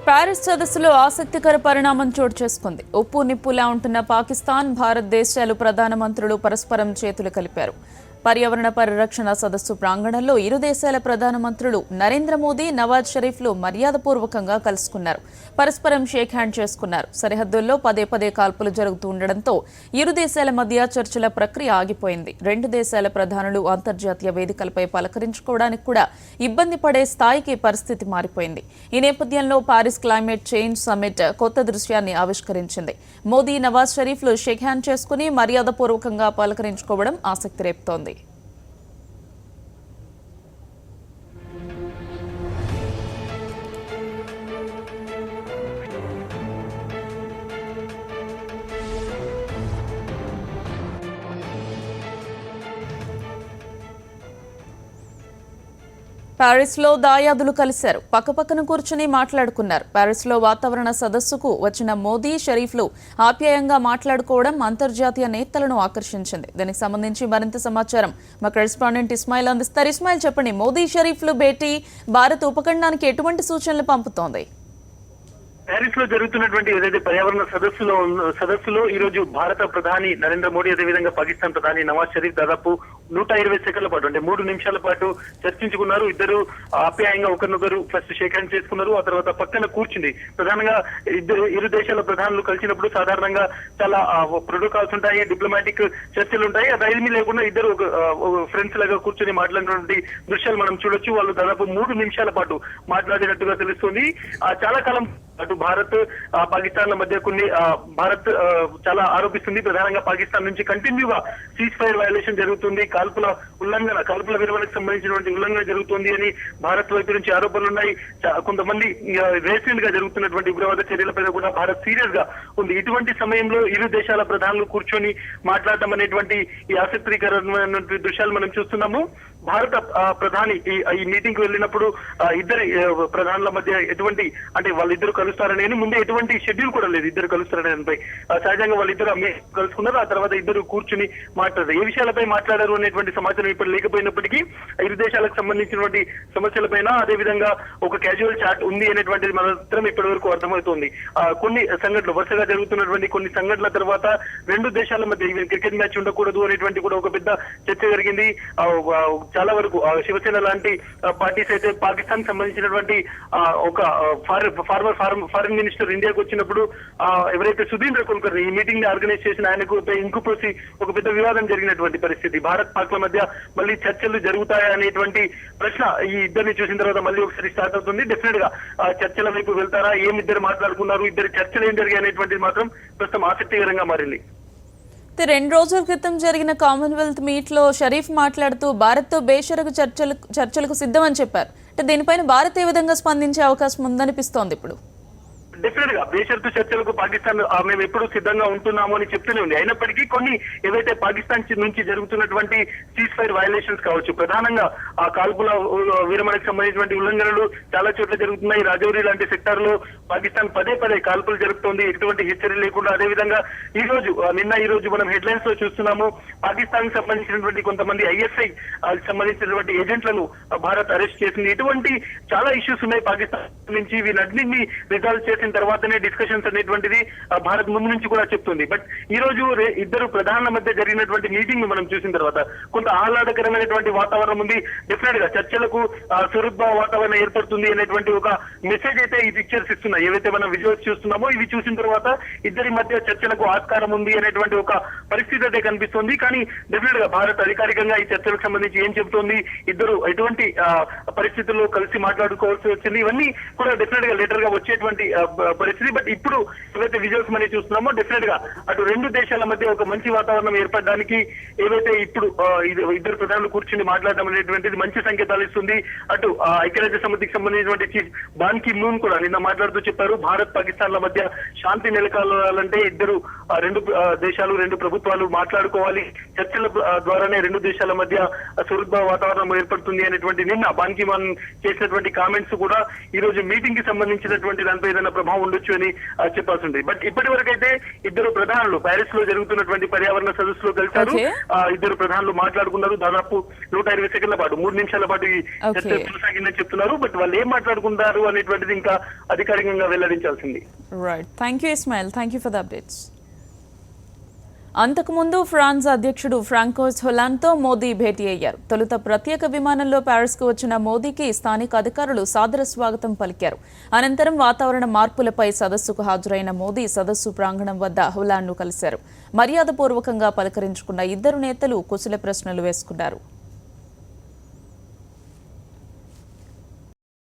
Paris సదస్సులో ఆసక్తికర పరిణామం చోటు చేసుకుంది. ఉప్పు నిప్పులా ఉంటున్న పాకిస్తాన్, భారత్ దేశాలు ప్రధానమంత్రులు పరస్పరం చేతులు కలిపారు. పర్యావరణ పరిరక్షణ సదస్సు ప్రాంగణంలో ఇరు దేశాల ప్రధానమంత్రులు నరేంద్ర మోదీ, నవాజ్ షరీఫ్లు మర్యాదపూర్వకంగా కలుసుకున్నారు. పరస్పరం షేక్ హ్యాండ్ చేసుకున్నారు. సరిహద్దుల్లో పదే పదే కాల్పులు జరుగుతూ ఉండడంతో ఇరు దేశాల మధ్య చర్చల ప్రక్రియ ఆగిపోయింది. రెండు దేశాల ప్రధానులు అంతర్జాతీయ వేదికలపై పలకరించుకోవడానికి కూడా ఇబ్బంది పడే స్థాయికి పరిస్థితి మారిపోయింది. ఈ నేపథ్యంలో పారిస్ క్లైమేట్ చేంజ్ సమ్మిట్ కొత్త దృశ్యాన్ని ఆవిష్కరించింది. మోదీ, నవాజ్ షరీఫ్లు షేక్ హ్యాండ్ చేసుకుని మర్యాదపూర్వకంగా పలకరించుకోవడం ఆసక్తి రేపుతోంది. ప్యారిస్ లో దాయాదులు కలిశారు. పక్కపక్కన కూర్చుని మాట్లాడుకున్నారు. ప్యారిస్ లో వాతావరణ సదస్సుకు వచ్చిన మోదీ, షరీఫ్లు ఆప్యాయంగా మాట్లాడుకోవడం అంతర్జాతీయ నేతలను ఆకర్షించింది. దీనికి సంబంధించి మరింత సమాచారం మా కరెస్పాండెంట్ ఇస్మాయిల్ అందిస్తారు. ఇస్మాయిల్, చెప్పండి, మోదీ షరీఫ్లు భేటీ భారత్ ఉపఖండానికి ఎటువంటి సూచనలు పంపుతోంది? ప్యారిస్ లో జరుగుతున్నటువంటి ఏదైతే పర్యావరణ సదస్సులో ఈ రోజు భారత ప్రధాని నరేంద్ర మోడీ, అదేవిధంగా పాకిస్తాన్ ప్రధాని నవాజ్ షరీఫ్ దాదాపు 120 సెకండ్ల పాటు అంటే 3 నిమిషాల పాటు చర్చించుకున్నారు. ఇద్దరు ఆప్యాయంగా ఒకరినొకరు ఫస్ట్ షేక్ హ్యాండ్ చేసుకున్నారు. ఆ తర్వాత పక్కన కూర్చుంది. ప్రధానంగా ఇరు దేశాల ప్రధానులు కలిసినప్పుడు సాధారణంగా చాలా ప్రోటోకాల్స్ ఉంటాయి, డిప్లొమాటిక్ చర్చలు ఉంటాయి. అది ఏమీ లేకుండా ఇద్దరు ఫ్రెండ్స్ లాగా కూర్చొని మాట్లాడినటువంటి దృశ్యాలు మనం చూడొచ్చు. వాళ్ళు దాదాపు 3 నిమిషాల పాటు మాట్లాడినట్టుగా తెలుస్తుంది. చాలా కాలం అటు భారత్ పాకిస్తాన్ల మధ్య కొన్ని భారత్ చాలా ఆరోపిస్తుంది. ప్రధానంగా పాకిస్తాన్ నుంచి కంటిన్యూగా సీజ్ ఫైర్ వయలేషన్ జరుగుతుంది, కాల్పుల విరమణకు సంబంధించినటువంటి ఉల్లంఘన జరుగుతుంది అని భారత్ వైపు నుంచి ఆరోపణలు ఉన్నాయి. కొంతమంది రీసెంట్ గా జరుగుతున్నటువంటి ఉగ్రవాద చర్యలపై కూడా భారత్ సీరియస్ గా ఉంది. ఇటువంటి సమయంలో ఇరు దేశాల ప్రధానులు కూర్చొని మాట్లాడటం అనేటువంటి ఈ ఆసక్తికరమైనటువంటి దృశ్యాలు మనం చూస్తున్నాము. భారత ప్రధాని ఈ మీటింగ్ కు వెళ్ళినప్పుడు ఇద్దరి ప్రధానుల మధ్య ఎటువంటి అంటే వాళ్ళిద్దరు కలుస్తారని ముందే ఎటువంటి షెడ్యూల్ కూడా లేదు. ఇద్దరు కలుస్తారనే దానిపై సహజంగా వాళ్ళిద్దరు కలుసుకున్నారు. ఆ తర్వాత ఇద్దరు కూర్చుని మాట్లాడారు. ఏ విషయాలపై మాట్లాడారు అనేటువంటి సమాచారం ఇప్పుడు లేకపోయినప్పటికీ ఇరు దేశాలకు సంబంధించినటువంటి సమస్యలపైన అదేవిధంగా ఒక క్యాజువల్ చాట్ ఉంది అనేటువంటిది మాత్రం ఇప్పటి వరకు అర్థమవుతోంది. కొన్ని సంఘటనలు వరుసగా జరుగుతున్నటువంటి కొన్ని సంఘటనల తర్వాత రెండు దేశాల మధ్య ఈవెన్ క్రికెట్ మ్యాచ్ ఉండకూడదు అనేటువంటి కూడా ఒక పెద్ద చర్చ జరిగింది. చాలా వరకు శివసేన లాంటి పార్టీస్ అయితే పాకిస్తాన్ సంబంధించినటువంటి ఒక ఫారిన్ మినిస్టర్ ఇండియాకు వచ్చినప్పుడు ఎవరైతే సుధీంద్ర కుల్కర్ని ఈ మీటింగ్ ని ఆర్గనైజ్ చేసిన ఆయనకు ఇంకుపోసి ఒక పెద్ద వివాదం జరిగినటువంటి పరిస్థితి. భారత్ పాక్ల మధ్య మళ్ళీ చర్చలు జరుగుతాయా అనేటువంటి ప్రశ్న ఈ ఇద్దరిని చూసిన తర్వాత మళ్ళీ ఒకసారి స్టార్ట్ అవుతుంది. డెఫినెట్ గా చర్చల వైపు వెళ్తారా, ఏమిద్దరు మాట్లాడుకున్నారు, ఇద్దరు చర్చలు ఏం జరిగాయి అనేటువంటిది మాత్రం ప్రస్తుతం ఆసక్తికరంగా మారింది. 2 రోజుల క్రితం జరిగిన కామన్వెల్త్ మీట్ లో షరీఫ్ మాట్లాడుతూ భారత్ తో బేషరతు చర్చలకు సిద్ధమని చెప్పారు. అంటే దీనిపైన భారత్ ఏ విధంగా స్పందించే అవకాశం ఉందనిపిస్తోంది ఇప్పుడు? డెఫినెట్ గా బేషరతు చర్చలకు పాకిస్తాన్ మేము ఎప్పుడు సిద్ధంగా ఉంటున్నాము అని చెప్తూనే ఉంది. అయినప్పటికీ కొన్ని ఏవైతే పాకిస్తాన్ నుంచి జరుగుతున్నటువంటి సీజ్ ఫైర్ వయలేషన్స్ కావచ్చు, ప్రధానంగా ఆ కాల్పుల విరమణకు సంబంధించినటువంటి ఉల్లంఘనలు చాలా చోట్ల జరుగుతున్నాయి. రాజౌరి లాంటి సెక్టార్ లో పాకిస్తాన్ పదే కాల్పులు జరుపుతోంది, ఎటువంటి హిస్టరీ లేకుండా. అదేవిధంగా ఈ రోజు మనం హెడ్లైన్స్ లో చూస్తున్నాము, పాకిస్తాన్ కి సంబంధించినటువంటి కొంతమంది ఐఎస్ఐ సంబంధించినటువంటి ఏజెంట్లను భారత్ అరెస్ట్ చేసింది. ఇటువంటి చాలా ఇష్యూస్ ఉన్నాయి పాకిస్తాన్ నుంచి. వీళ్ళన్నింటినీ రిజాల్వ్ చేసిన తర్వాతనే డిస్కషన్స్ అనేటువంటిది భారత్ ముందు నుంచి కూడా చెప్తుంది. బట్ ఈ రోజు ఇద్దరు ప్రధానుల మధ్య జరిగినటువంటి మీటింగ్ మనం చూసిన తర్వాత కొంత ఆహ్లాదకరమైనటువంటి వాతావరణం ఉంది. డెఫినెట్ గా చర్చలకు సుహృద్భావ వాతావరణం ఏర్పడుతుంది అనేటువంటి ఒక మెసేజ్ అయితే ఈ పిక్చర్స్ ఇస్తున్నాయి. ఏవైతే మనం విజువల్స్ చూస్తున్నామో ఇవి చూసిన తర్వాత ఇద్దరి మధ్య చర్చలకు ఆస్కారం ఉంది అనేటువంటి ఒక పరిస్థితి అయితే కనిపిస్తుంది. కానీ డెఫినెట్ గా భారత్ అధికారికంగా ఈ చర్చలకు సంబంధించి ఏం చెబుతోంది, ఇద్దరు ఎటువంటి పరిస్థితుల్లో కలిసి మాట్లాడుకోవాల్సి వచ్చింది, ఇవన్నీ కూడా డెఫినెట్ గా లేటర్ గా వచ్చేటువంటి పరిస్థితి. బట్ ఇప్పుడు ఏవైతే విజువల్స్ మనం చూస్తున్నామో డెఫినెట్ గా అటు రెండు దేశాల మధ్య ఒక మంచి వాతావరణం ఏర్పడడానికి ఏవైతే ఇప్పుడు ఇద్దరు ప్రధానులు కూర్చుని మాట్లాడడం అనేటువంటిది మంచి సంకేతాలు ఇస్తుంది. అటు ఐక్యరాజ్య సమితికి సంబంధించినటువంటి చీఫ్ బాన్ కి మూన్ కూడా నిన్న మాట్లాడుతూ చెప్పారు, భారత్ పాకిస్తాన్ల మధ్య శాంతి నెలకొల్పాలంటే రెండు దేశాలు, రెండు ప్రభుత్వాలు మాట్లాడుకోవాలి, చర్చల ద్వారానే రెండు దేశాల మధ్య సుహృద్భావ వాతావరణం ఏర్పడుతుంది అనేటువంటి నిన్న బాన్ కి మూన్ చేసినటువంటి కామెంట్స్ కూడా ఈ రోజు మీటింగ్ కి సంబంధించినటువంటి దానిపై ఏదైనా ప్రభావం ఉండొచ్చు అని చెప్పాల్సి ఉంది. బట్ ఇప్పటి వరకు అయితే ఇద్దరు ప్రధానులు ప్యారిస్ లో జరుగుతున్నటువంటి పర్యావరణ సదస్సులో కలిశారు. ఇద్దరు ప్రధానులు మాట్లాడుకున్నారు. దాదాపు 120 సెకండ్ల పాటు 3 నిమిషాల పాటు ఈ చర్చ కొనసాగిందని చెప్తున్నారు. బట్ వాళ్ళు ఏం మాట్లాడుకుంటారు అనేటువంటిది ఇంకా అధికారికంగా వెల్లడించాల్సింది. Right, thank you Ismail, thank you for the updates. అంతకుముందు ఫ్రాన్స్ అధ్యక్షుడు ఫ్రాంకోయిస్ హొలాండ్తో మోదీ భేటీ అయ్యారు. తొలుత ప్రత్యేక విమానంలో ప్యారిస్కు వచ్చిన మోదీకి స్థానిక అధికారులు సాదర స్వాగతం పలికారు. అనంతరం వాతావరణ మార్పులపై సదస్సుకు హాజరైన మోదీ సదస్సు ప్రాంగణం వద్ద హొలాండ్ను కలిశారు. మర్యాదపూర్వకంగా పలకరించుకున్న ఇద్దరు నేతలు కుశల ప్రశ్నలు వేసుకున్నారు.